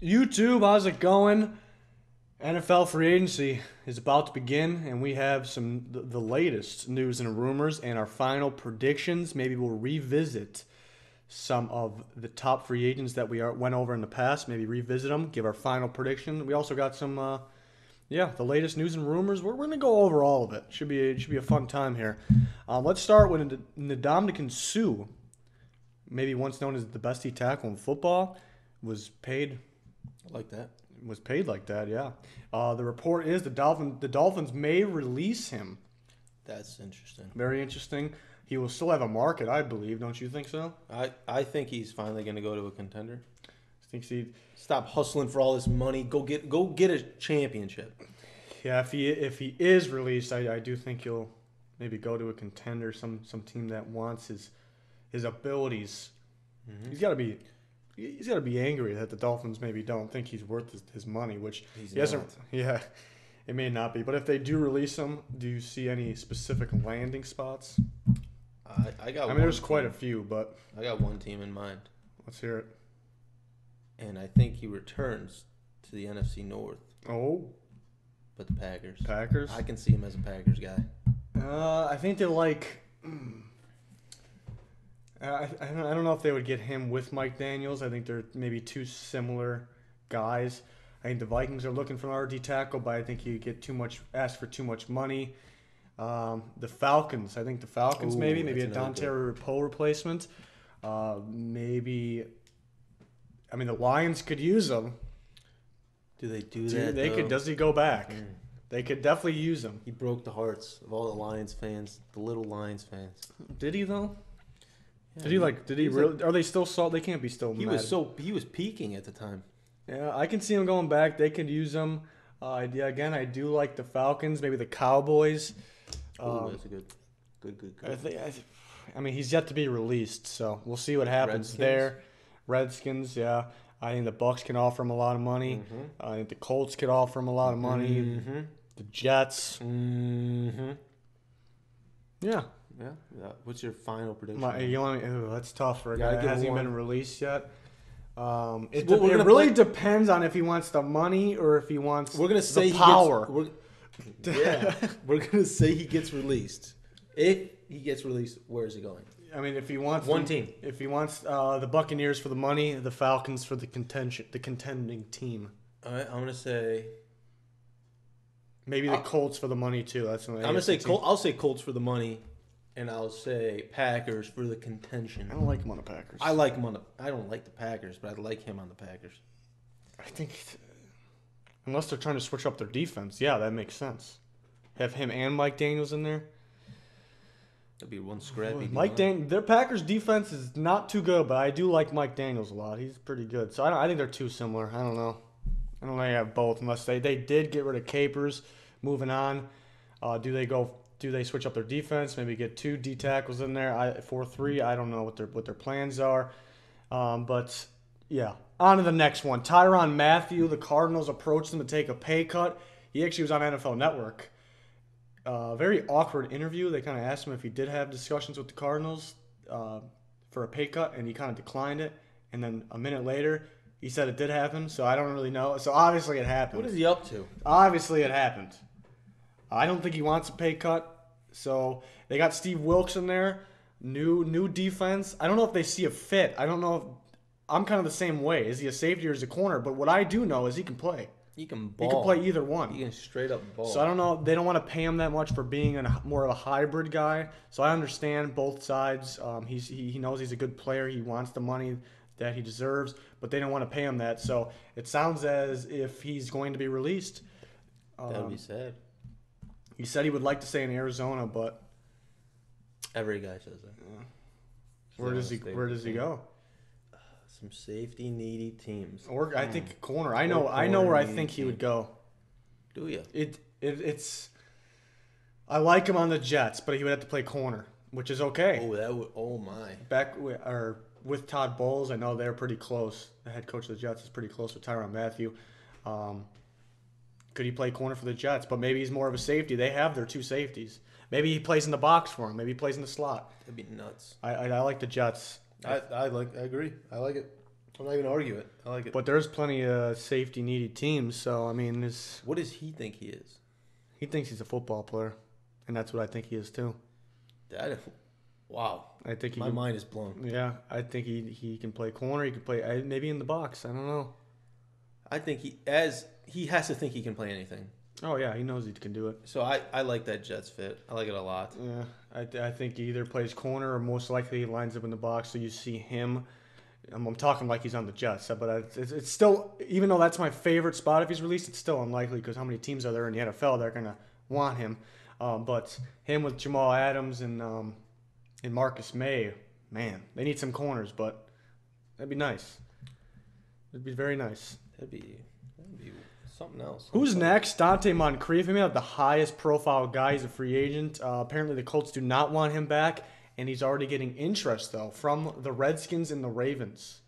YouTube, how's it going? NFL free agency is about to begin, and we have the latest news and rumors and our final predictions. Maybe we'll revisit some of the top free agents that we went over in the past. Maybe revisit them, give our final prediction. We also got some, the latest news and rumors. We're going to go over all of it. Should be a fun time here. Let's start with Ndamukong Suh, maybe once known as the best tackle in football, was paid. Like that. Was paid like that, yeah. The report is the Dolphins may release him. That's interesting. Very interesting. He will still have a market, I believe. Don't you think so? I think he's finally going to go to a contender. Thinks he stop hustling for all this money. Go get a championship. Yeah, if he is released, I do think he'll maybe go to a contender, some team that wants his abilities. Mm-hmm. He's got to be angry that the Dolphins maybe don't think he's worth his money, which he hasn't. Yeah, it may not be. But if they do release him, do you see any specific landing spots? I mean, there's quite a few, but I got one team in mind. Let's hear it. And I think he returns to the NFC North. Oh, but the Packers. Packers. I can see him as a Packers guy. I think they're like. I don't know if they would get him with Mike Daniels. I think they're maybe two similar guys. I think the Vikings are looking for an RD tackle, but I think you get ask for too much money. The Falcons. I think the Falcons maybe a Donte Poe replacement. Maybe. I mean, the Lions could use him. Do they do that? They could. Does he go back? They could definitely use him. He broke the hearts of all the Lions fans, the little Lions fans. Did he though? Yeah, Did he really? Are they still salt? They can't be still. He was peaking at the time. Yeah, I can see him going back. They could use him. Again, I do like the Falcons. Maybe the Cowboys. That's a good. I mean, he's yet to be released, so we'll see what happens there. Redskins, yeah. I think the Bucks can offer him a lot of money. Mm-hmm. I think the Colts could offer him a lot of money. Mm-hmm. The Jets. Mm-hmm. Yeah. Yeah. What's your final prediction? That's tough for a guy that hasn't even been released yet. It really depends on if he wants the money or if he wants the power. We're gonna say he gets released. If he gets released, where is he going? I mean, if he wants one team, if he wants the Buccaneers for the money, the Falcons for the contending team. All right, I'm gonna say maybe the Colts for the money too. That's what I'm gonna say. I'll say Colts for the money. And I'll say Packers for the contention. I don't like him on the Packers. I don't like the Packers, but I like him on the Packers. I think unless they're trying to switch up their defense, yeah, that makes sense. Have him and Mike Daniels in there. That'd be one scrappy. Their Packers defense is not too good, but I do like Mike Daniels a lot. He's pretty good. So I think they're too similar. I don't know. I don't know they have both unless they did get rid of Capers. Moving on, Do they switch up their defense? Maybe get 2 D tackles in there. 4-3. I don't know what their plans are. But yeah, on to the next one. Tyrann Mathieu. The Cardinals approached him to take a pay cut. He actually was on NFL Network. Very awkward interview. They kind of asked him if he did have discussions with the Cardinals for a pay cut, and he kind of declined it. And then a minute later, he said it did happen. So I don't really know. So obviously it happened. What is he up to? Obviously it happened. I don't think he wants a pay cut. So they got Steve Wilks in there, new defense. I don't know if they see a fit. I don't know if I'm kind of the same way. Is he a safety or is he a corner? But what I do know is he can play. He can ball. He can play either one. He can straight up ball. So I don't know. They don't want to pay him that much for being more of a hybrid guy. So I understand both sides. He knows he's a good player. He wants the money that he deserves, but they don't want to pay him that. So it sounds as if he's going to be released. That would be sad. He said he would like to stay in Arizona, but every guy says that. Yeah. Where does he go? Some safety needy teams. Or I think corner. I know where I think he would go. Do you? It's. I like him on the Jets, but he would have to play corner, which is okay. Oh my. With Todd Bowles, I know they're pretty close. The head coach of the Jets is pretty close with Tyrann Mathieu. Could he play corner for the Jets? But maybe he's more of a safety. They have their 2 safeties. Maybe he plays in the box for him. Maybe he plays in the slot. That'd be nuts. I like the Jets. I agree. I like it. I'm not even gonna argue it. I like it. But there's plenty of safety needy teams. So I mean, what does he think he is? He thinks he's a football player, and that's what I think he is too. Wow. I think my mind is blown. Yeah, I think he can play corner. He can play maybe in the box. I don't know. I think he has to think he can play anything. Oh yeah, he knows he can do it. So I like that Jets fit. I like it a lot. Yeah, I think he either plays corner or most likely he lines up in the box. So you see him. I'm talking like he's on the Jets, but it's still, even though that's my favorite spot if he's released, it's still unlikely because how many teams are there in the NFL that are gonna want him? But him with Jamal Adams and Marcus May, man, they need some corners, but that'd be nice. It'd be very nice. That'd be something else. Who's next? Donte Moncrief. He may have the highest profile guy. He's a free agent. Apparently the Colts do not want him back, and he's already getting interest though from the Redskins and the Ravens.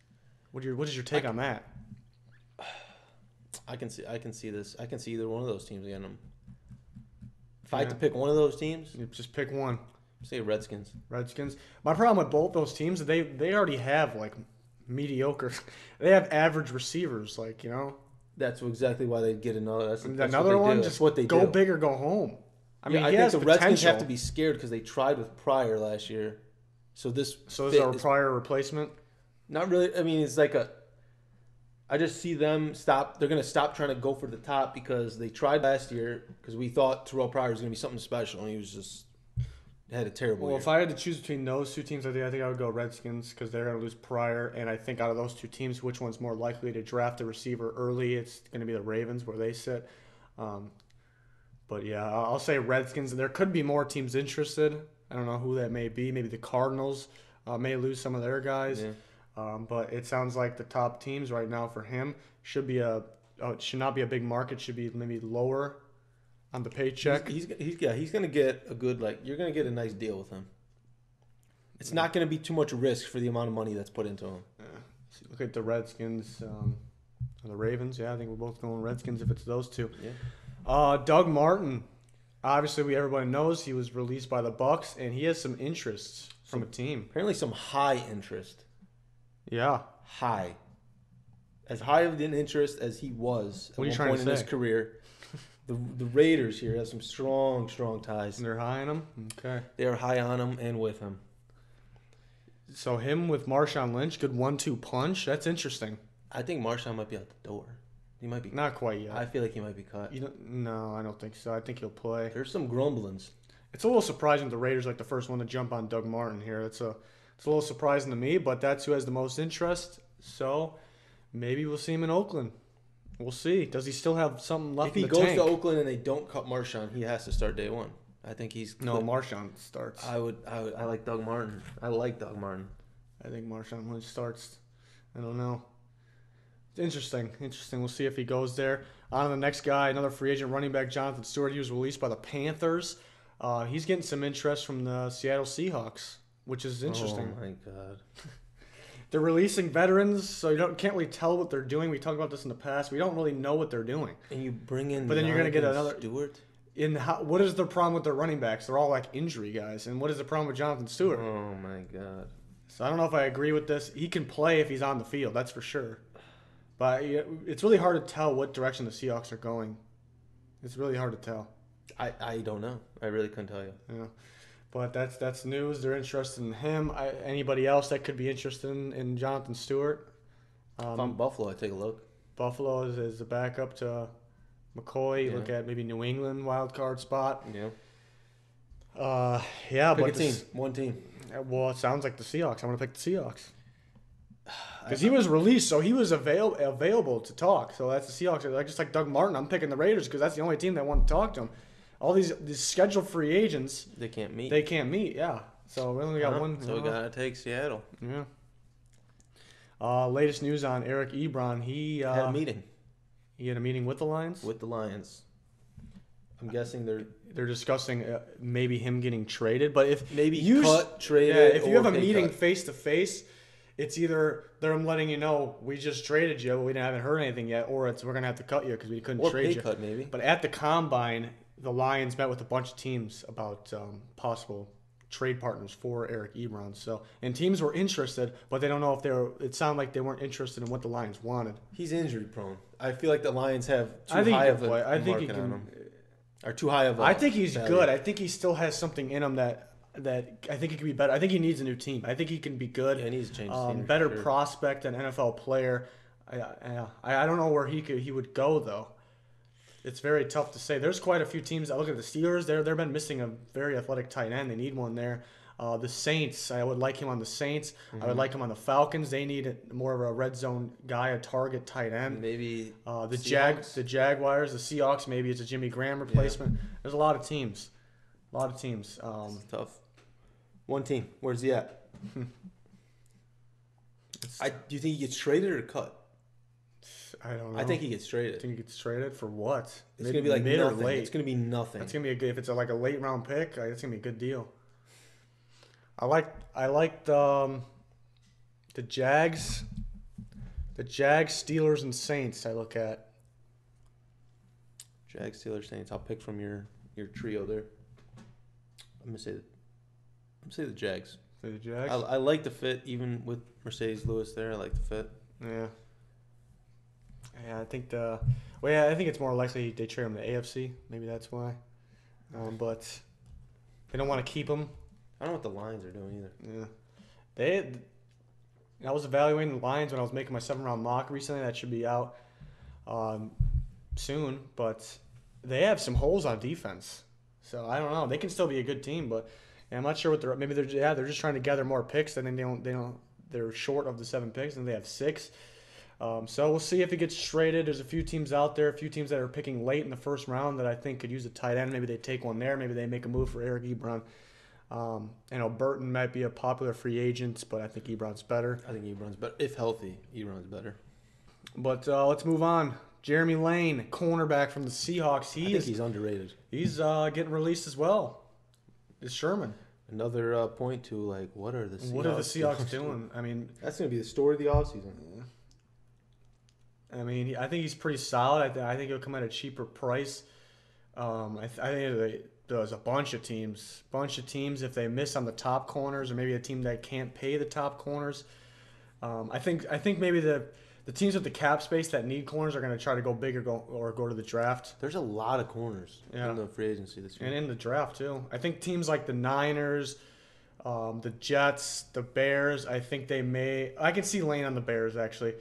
What is your take on that? I can see this. I can see either one of those teams getting him. If I had to pick one of those teams, you just pick one. Say Redskins. Redskins. My problem with both those teams is they already have like mediocre. They have average receivers, like, you know. That's exactly why they'd get another. That's another one. Just what they go big or go home. I mean, I think the Redskins have to be scared because they tried with Pryor last year. So this is our Pryor replacement. Not really. I mean, it's like I just see them stop. They're going to stop trying to go for the top because they tried last year because we thought Terrell Pryor was going to be something special, and he was just had a terrible year. If I had to choose between those two teams, I think I would go Redskins because they're going to lose Pryor, and I think out of those two teams, which one's more likely to draft a receiver early? It's going to be the Ravens where they sit. But yeah, I'll say Redskins. There could be more teams interested. I don't know who that may be. Maybe the Cardinals may lose some of their guys. Yeah. But it sounds like the top teams right now for him should not be a big market. Should be maybe lower on the paycheck. He's going to get a good, you're going to get a nice deal with him. It's not going to be too much risk for the amount of money that's put into him. Yeah. So look at the Redskins, the Ravens. Yeah, I think we're both going Redskins if it's those two. Yeah. Doug Martin. Obviously, everybody knows he was released by the Bucs, and he has some interests from a team. Apparently, some high interest. Yeah, high. As high of an interest as he was at one point in his career. The Raiders here have some strong ties. And they're high on him? Okay. They are high on him and with him. So him with Marshawn Lynch, good 1-2 punch. That's interesting. I think Marshawn might be out the door. He might be. Not quite yet. I feel like he might be cut. No, I don't think so. I think he'll play. There's some grumblings. It's a little surprising the Raiders like the first one to jump on Doug Martin here. It's a little surprising to me, but that's who has the most interest. So maybe we'll see him in Oakland. We'll see. Does he still have something left in the tank? If he goes to Oakland and they don't cut Marshawn, he has to start day one. I think he's... No, Marshawn starts. I like Doug Martin. I like Doug Martin. I think Marshawn Lynch starts. I don't know. It's interesting. We'll see if he goes there. On to the next guy, another free agent running back, Jonathan Stewart. He was released by the Panthers. He's getting some interest from the Seattle Seahawks, which is interesting. Oh, my God. They're releasing veterans, so you can't really tell what they're doing. We talked about this in the past. We don't really know what they're doing. And you bring in, but then you're going to get another Stewart. What is the problem with their running backs? They're all like injury guys. And what is the problem with Jonathan Stewart? Oh my God. So I don't know if I agree with this. He can play if he's on the field, that's for sure. But it's really hard to tell what direction the Seahawks are going. It's really hard to tell. I don't know. I really couldn't tell you. Yeah. But that's news. They're interested in him. Anybody else that could be interested in Jonathan Stewart? If I'm Buffalo, I'd take a look. Buffalo is a backup to McCoy. Yeah. Look at maybe New England wild card spot. Yeah. One team. Well, it sounds like the Seahawks. I'm going to pick the Seahawks. Because he was released, so he was available to talk. So that's the Seahawks. Just like Doug Martin, I'm picking the Raiders because that's the only team that wanted to talk to him. All these scheduled free agents, they can't meet. Yeah. So we only got one. So we got to take Seattle. Yeah. Latest news on Eric Ebron. He had a meeting. He had a meeting with the Lions? With the Lions. I'm guessing they're discussing maybe him getting traded. But if traded. Yeah, if you have a meeting face to face, it's either they're letting you know we just traded you, but we haven't heard anything yet, or it's we're gonna have to cut you because we couldn't trade you. Cut maybe. But at the combine, the Lions met with a bunch of teams about possible trade partners for Eric Ebron. So, and teams were interested, but they don't know if they were. It sounded like they weren't interested in what the Lions wanted. He's injury prone. I feel like the Lions have too I think high he of can a play. I think he market on can. him. Or too high of a I think he's value. good. I think he still has something in him that I think he can be better. I think he needs a new team. I think he can be good. Yeah, he needs to change his team. Better Sure. prospect than NFL player. I don't know where he would go though. It's very tough to say. There's quite a few teams. I look at the Steelers. They've been missing a very athletic tight end. They need one there. The Saints. I would like him on the Saints. I would like him on the Falcons. They need more of a red zone guy, a target tight end. Maybe the Jaguars, the Seahawks. Maybe it's a Jimmy Graham replacement. Yeah. There's a lot of teams. It's tough. One team. Where's he at? Do you think he gets traded or cut? I don't know. I think he gets traded. Think he gets traded for what? It's gonna be like mid nothing. Or late. It's gonna be nothing. It's gonna be if it's like a late round pick. It's gonna be a good deal. I like the Jags, Steelers, and Saints. I look at Jags, Steelers, Saints. I'll pick from your trio there. I'm gonna say the Jags. The Jags. I like the fit even with Mercedes Lewis there. I like the fit. Yeah. Yeah, I think I think it's more likely they trade him to AFC. Maybe that's why. But they don't want to keep him. I don't know what the Lions are doing either. Yeah. I was evaluating the Lions when I was making my 7-round mock recently. That should be out soon. But they have some holes on defense. So I don't know. They can still be a good team, but I'm not sure what they're just trying to gather more picks. And then they're short of the 7 picks, and they have 6. So we'll see if he gets traded. There's a few teams out there, a few teams that are picking late in the first round that I think could use a tight end. Maybe they take one there. Maybe they make a move for Eric Ebron. Burton might be a popular free agent, but I think Ebron's better. I think Ebron's better. If healthy, Ebron's better. But let's move on. Jeremy Lane, cornerback from the Seahawks. I think he's underrated. He's getting released as well. It's Sherman. Another point to, like, what are the Seahawks doing? I mean, that's going to be the story of the offseason. I mean, I think he's pretty solid. I think he'll come at a cheaper price. I think there's a bunch of teams. If they miss on the top corners, or maybe a team that can't pay the top corners. I think maybe the teams with the cap space that need corners are going to try to go big or go to the draft. There's a lot of corners in the free agency this year. And in the draft, too. I think teams like the Niners, the Jets, the Bears, I can see Lane on the Bears, actually.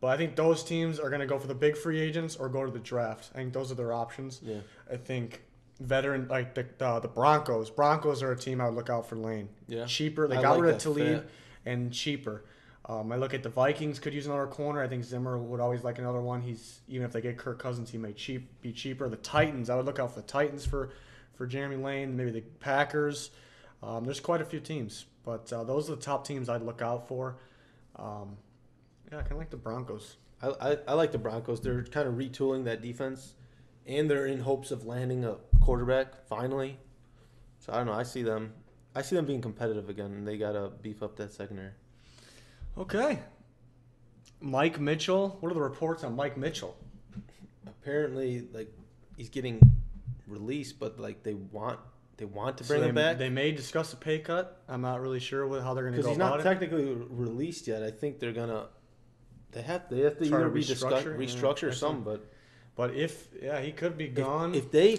But I think those teams are going to go for the big free agents or go to the draft. I think those are their options. Yeah. I think veteran, like the Broncos. Broncos are a team I would look out for Lane. Yeah. Cheaper. They got rid of Talib and cheaper. I look at the Vikings could use another corner. I think Zimmer would always like another one. Even if they get Kirk Cousins, he may be cheaper. The Titans, I would look out for the Titans for Jeremy Lane. Maybe the Packers. There's quite a few teams, but those are the top teams I'd look out for. Yeah, I kind of like the Broncos. I like the Broncos. They're kind of retooling that defense, and they're in hopes of landing a quarterback finally. So I don't know. I see them being competitive again, and they gotta beef up that secondary. Okay. Mike Mitchell. What are the reports on Mike Mitchell? Apparently, like, he's getting released, but like they want to bring him back. They may discuss a pay cut. I'm not really sure how they're going to go about it. Because he's not technically released yet. I think they're gonna. They have to either restructure or something. But he could be gone. If they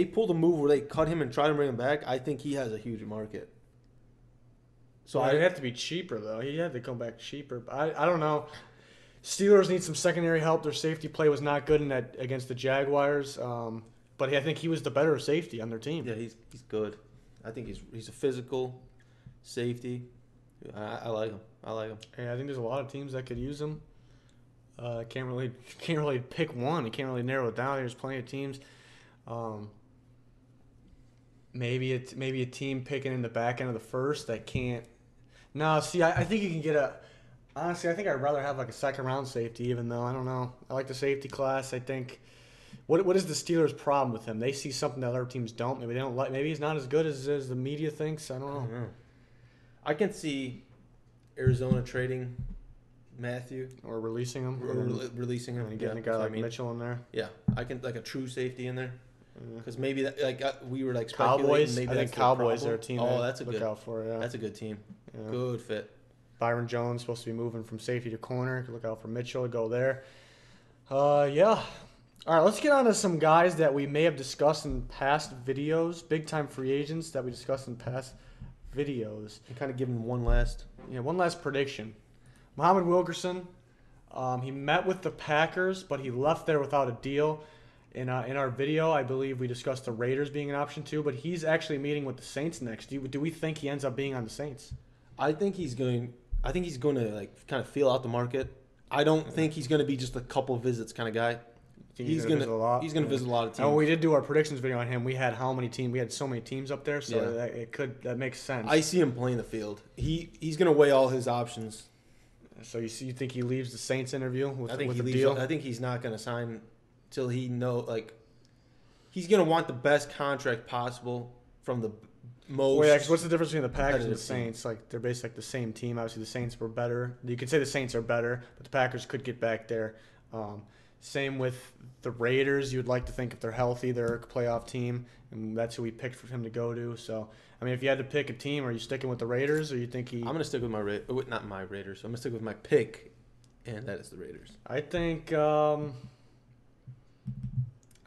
pull the move where they cut him and try to bring him back, I think he has a huge market. So I'd have to be cheaper though. He'd have to come back cheaper. But I don't know. Steelers need some secondary help. Their safety play was not good against the Jaguars. But I think he was the better safety on their team. Yeah, he's good. I think he's a physical safety. I like him. Yeah, I think there's a lot of teams that could use him. Can't really pick one. You can't really narrow it down. There's plenty of teams. Maybe a team picking in the back end of the first that can't. No, see, I think you can get honestly, I think I'd rather have like a second round safety, even though I don't know. I like the safety class. I think. What is the Steelers' problem with him? They see something that other teams don't. Maybe they don't like. Maybe he's not as good as the media thinks. I don't know. I can see Arizona trading Mathieu or releasing him, releasing him, and getting a guy like Mitchell in there. Yeah, I can like a true safety in there. Because maybe we were like Cowboys. speculating. Maybe I think that's Cowboys their are a team. Oh, to that's a look good. out for. Yeah, That's a good team. Yeah. Good fit. Byron Jones supposed to be moving from safety to corner. Look out for Mitchell to go there. Yeah. All right, let's get on to some guys that we may have discussed in past videos. Big time free agents that we discussed in past videos. And kind of giving one last prediction. Mohammed Wilkerson. He met with the Packers, but he left there without a deal. In our video, I believe we discussed the Raiders being an option too, but he's actually meeting with the Saints next. Do we think he ends up being on the Saints? I think he's going to like kind of feel out the market. I don't think he's going to be just a couple visits kind of guy. He's going to visit a lot of teams. And when we did do our predictions video on him, we had how many teams? We had so many teams up there, so that makes sense. I see him playing the field. He's going to weigh all his options. So you think he leaves the Saints interview with the leaves, deal? I think he's not going to sign till he he's going to want the best contract possible from the most. Wait, what's the difference between the Packers and the Saints? Like they're basically like the same team. Obviously, the Saints were better. You could say the Saints are better, but the Packers could get back there. Same with the Raiders. You would like to think if they're healthy, they're a playoff team, and that's who we picked for him to go to. So, I mean, if you had to pick a team, are you sticking with the Raiders, or you think he? I'm going to stick with not my Raiders. I'm going to stick with my pick, and that is the Raiders. I think. I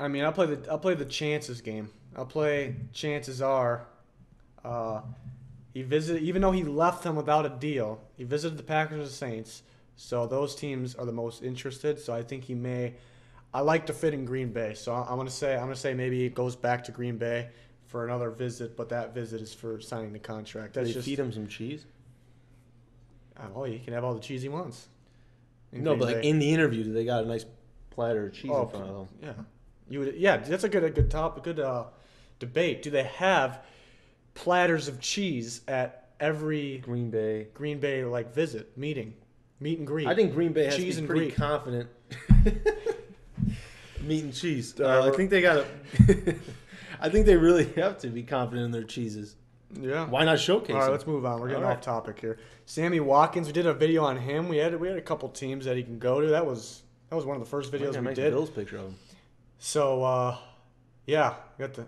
mean, I'll play the chances game. I'll play chances are. He visited, even though he left them without a deal. He visited the Packers and the Saints, so those teams are the most interested. So I think he may. I like to fit in Green Bay, so I'm gonna say maybe it goes back to Green Bay for another visit, but that visit is for signing the contract. That's feed him some cheese. Oh, he can have all the cheese he wants. No, but like in the interview, they got a nice platter of cheese in front of them. Yeah, that's a good topic, good debate. Do they have platters of cheese at every Green Bay like meet and greet? I think Green Bay has cheese to be and pretty greet. confident. Meat and cheese. I think they got I think they really have to be confident in their cheeses. Yeah. Why not showcase? All right, them? let's move on. We're getting off topic here. Sammy Watkins. We did a video on him. We had a couple teams that he can go to. That was one of the first videos we did. Bills picture of him. So yeah, that's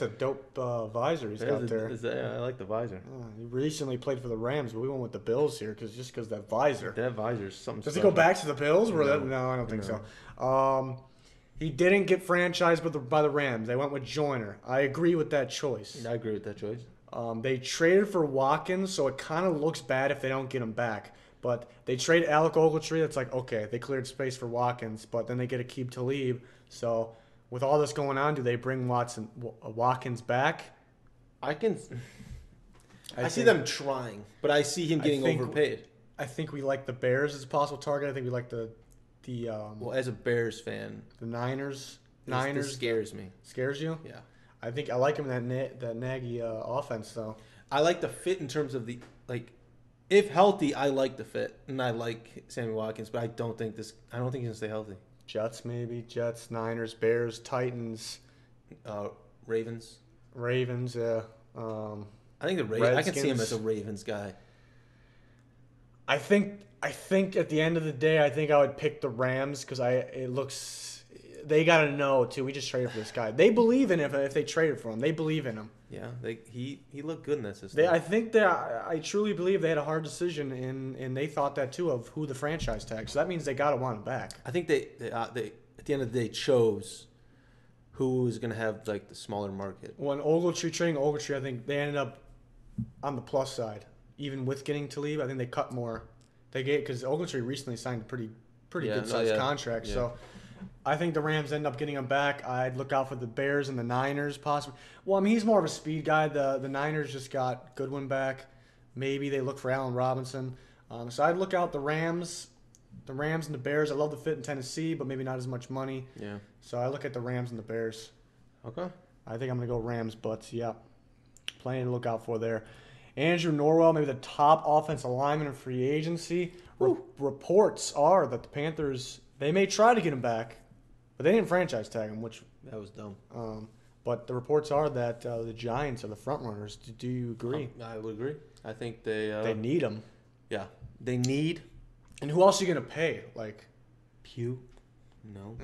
a dope visor he's got there. I like the visor. He recently played for the Rams, but we went with the Bills here because that visor. That visor is something. Does special. he go back to the Bills? No, I don't think so. He didn't get franchised by the Rams. They went with Joyner. I agree with that choice. I agree with that choice. They traded for Watkins, so it kind of looks bad if they don't get him back. But they trade Alec Ogletree. That's like, okay, they cleared space for Watkins, but then they get Aqib Talib. So with all this going on, do they bring Watkins back? I see them trying, but I see him getting overpaid. I think we like the Bears as a possible target. I think we like the as a Bears fan, the Niners. This scares me. Scares you? Yeah. I think I like him in that Nagy offense though. I like the fit in terms of if healthy, I like the fit, and I like Sammy Watkins, but I don't think he's gonna stay healthy. Jets, Niners, Bears, Titans, Ravens. Yeah. I think the Ravens. I can see him as a Ravens guy. I think at the end of the day, I think I would pick the Rams because they got to know too. We just traded for this guy. They believe in him if they traded for him. They believe in him. Yeah, he looked good in that system. I truly believe they had a hard decision, and they thought that too of who the franchise tag. So that means they got to want him back. I think they at the end of the day chose who was going to have like the smaller market. When trading Ogletree, I think they ended up on the plus side, even with getting Talib. I think they cut more. They gave because Ogletree recently signed a pretty good sized contract. Yeah. So I think the Rams end up getting him back. I'd look out for the Bears and the Niners possibly. Well, I mean, he's more of a speed guy. The Niners just got Goodwin back. Maybe they look for Allen Robinson. So I'd look out the Rams and the Bears. I love the fit in Tennessee, but maybe not as much money. Yeah. So I look at the Rams and the Bears. Okay. I think I'm going to go Rams, but yeah, plenty to look out for there. Andrew Norwell, maybe the top offensive lineman in free agency. Reports are that the Panthers, they may try to get him back, but they didn't franchise tag him, which that was dumb. But the reports are that the Giants are the front runners. Do you agree? I would agree. I think they need him. Yeah, they need. And who else are you gonna pay? Like Pugh. No.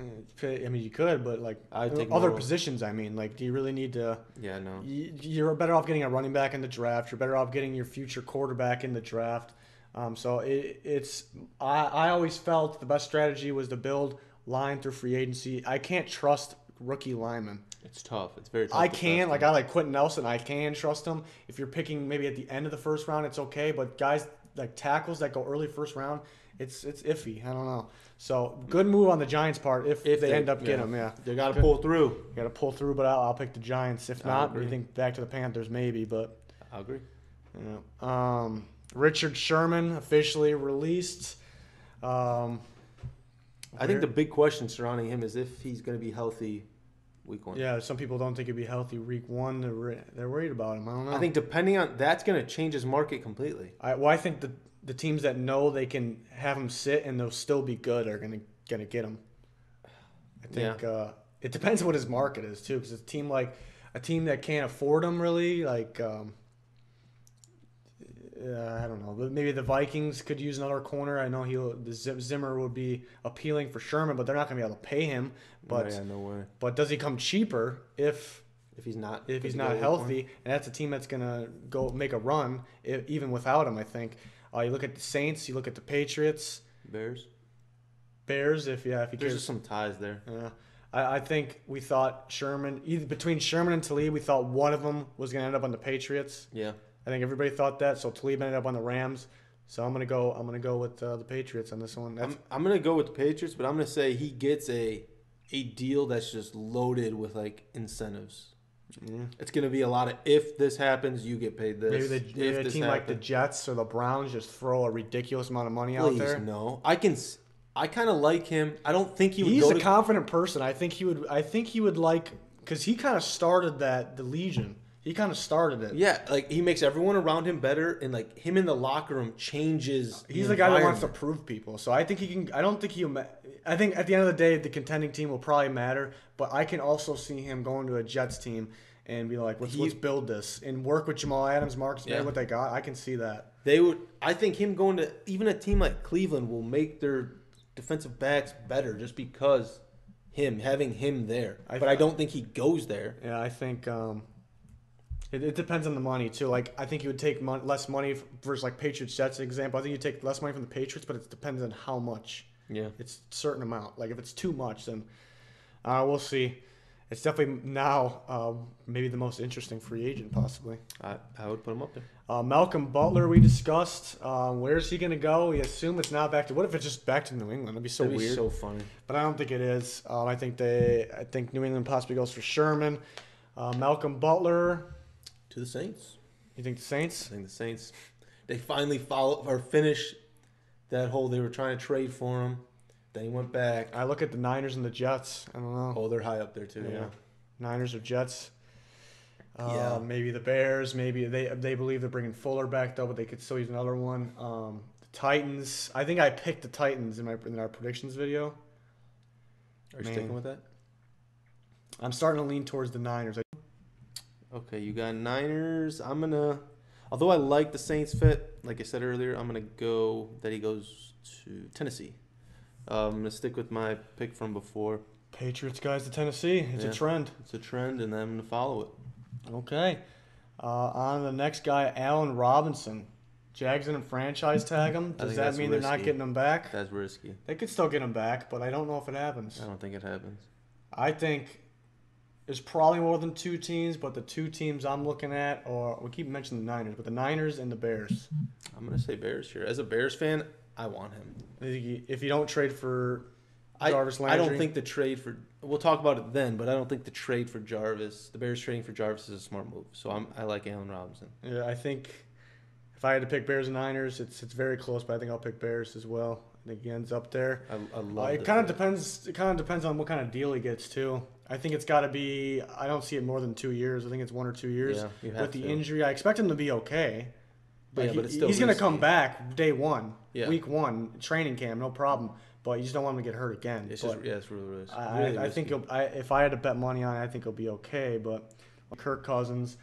I mean, you could, but like I'd take other Morrow. positions. I mean, like, do you really need to? Yeah, no. You're better off getting a running back in the draft. You're better off getting your future quarterback in the draft. So it's I always felt the best strategy was to build line through free agency. I can't trust rookie linemen. It's tough. It's very tough. I can, like, I like Quentin Nelson. I can trust him. If you're picking maybe at the end of the first round, it's okay. But guys like tackles that go early first round, it's iffy. I don't know. So good move on the Giants' part if they end up getting him. Yeah, they got to pull through. Got to pull through. But I'll pick the Giants. If not, you think back to the Panthers maybe. But I agree. Yeah. Richard Sherman officially released. I think the big question surrounding him is if he's going to be healthy week 1. Yeah, some people don't think he'd be healthy week 1. They're worried about him. I don't know. I think depending on that's going to change his market completely. I think the teams that know they can have him sit and they'll still be good are going to get him. I think it depends on what his market is too, because a team that can't afford him really, like I don't know. Maybe the Vikings could use another corner. I know Zimmer would be appealing for Sherman, but they're not going to be able to pay him. But no way. But does he come cheaper if he's not healthy? And that's a team that's going to go make a run even without him. I think. You look at the Saints. You look at the Patriots. Bears. If he There's cares. just some ties there. I think we thought between Sherman and Talib, we thought one of them was going to end up on the Patriots. Yeah. I think everybody thought that, so Talib ended up on the Rams. So I'm gonna go with the Patriots on this one. I'm gonna go with the Patriots, but I'm gonna say he gets a deal that's just loaded with like incentives. Yeah. It's gonna be a lot of if this happens, you get paid this. Maybe a team like the Jets or the Browns just throw a ridiculous amount of money out there. No, I kind of like him. I don't think he would. He's a confident person. I think he would like because he kind of started the Legion. He kind of started it. Yeah, like he makes everyone around him better, and like him in the locker room changes. He's the guy that wants to prove people. So I think he can. I think at the end of the day, the contending team will probably matter. But I can also see him going to a Jets team and be like, let's build this and work with Jamal Adams, Marcus May, what they got. I can see that. They would. I think him going to even a team like Cleveland will make their defensive backs better just because having him there. But I don't think he goes there. Yeah, I think. It depends on the money too. Like I think you would take less money versus like Patriots Jets example. I think you take less money from the Patriots, but it depends on how much. Yeah, it's a certain amount. Like if it's too much, then we'll see. It's definitely now maybe the most interesting free agent possibly. I would put him up there. Malcolm Butler we discussed. Where's he gonna go? We assume it's not back to. What if it's just back to New England? That'd be so weird. So funny. But I don't think it is. I think New England possibly goes for Sherman. Malcolm Butler. To the Saints. You think the Saints? I think the Saints. They finally finish that whole. They were trying to trade for him. Then he went back. I look at the Niners and the Jets. I don't know. Oh, they're high up there too. Yeah. Niners or Jets. Maybe the Bears. Maybe they believe they're bringing Fuller back though, but they could still use another one. The Titans. I think I picked the Titans in our predictions video. Are you sticking with that? I'm starting to lean towards the Niners. Okay, you got Niners. Although I like the Saints fit, like I said earlier, I'm going to go that he goes to Tennessee. I'm going to stick with my pick from before. Patriots guys to Tennessee. It's a trend. It's a trend, and I'm going to follow it. Okay. On the next guy, Allen Robinson. Jags didn't franchise tag him. Does that mean they're not getting him back? That's risky. They could still get him back, but I don't know if it happens. I don't think it happens. I think there's probably more than 2 teams, but the 2 teams I'm looking at, or we keep mentioning the Niners, but the Niners and the Bears. I'm going to say Bears here. As a Bears fan, I want him. If you don't trade for Jarvis Landry. I don't think the trade for – we'll talk about it then, but I don't think the trade for Jarvis – the Bears trading for Jarvis is a smart move. So I like Allen Robinson. Yeah, I think if I had to pick Bears and Niners, it's very close, but I think I'll pick Bears as well. I think he ends up there. I love it. Kind of depends on what kind of deal he gets too. I think it's got to be. I don't see it more than 2 years. I think it's 1 or 2 years. Yeah, with the injury, I expect him to be okay. But but it's still he's going to come back day 1, week 1, training camp, no problem. But you just don't want him to get hurt again. It's really I think if I had to bet money on it, I think he'll be okay. But Kirk Cousins,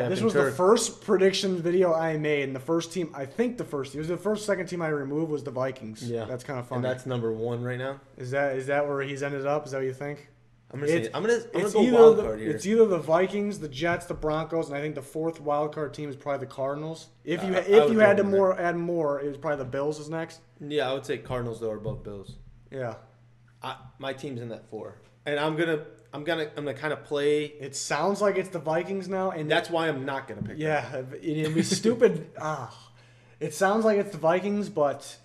This was the first prediction video I made, and the first team, I think it was the second team I removed was the Vikings. Yeah. That's kind of funny. And that's number 1 right now? Is that where he's ended up? Is that what you think? I'm gonna go wild card here. It's either the Vikings, the Jets, the Broncos, and I think the 4th wild card team is probably the Cardinals. If you had to add more, it was probably the Bills is next. Yeah, I would say Cardinals though are above Bills. Yeah. My team's in that 4, and I'm gonna kind of play. It sounds like it's the Vikings now, and that's why I'm not gonna pick. Yeah, it'd be stupid. It sounds like it's the Vikings, but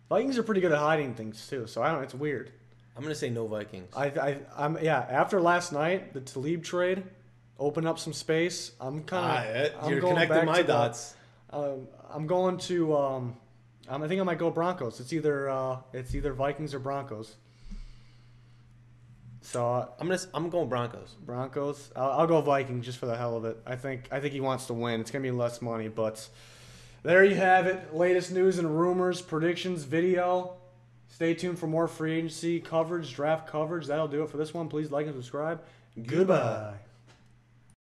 Vikings are pretty good at hiding things too. So I don't. It's weird. I'm gonna say no Vikings. After last night, the Talib trade opened up some space. You're connecting my dots. I'm going to. I think I might go Broncos. It's either Vikings or Broncos. So I'm going Broncos. Broncos. I'll go Vikings just for the hell of it. I think he wants to win. It's gonna be less money, but there you have it. Latest news and rumors, predictions, video. Stay tuned for more free agency coverage, draft coverage. That'll do it for this one. Please like and subscribe. Goodbye.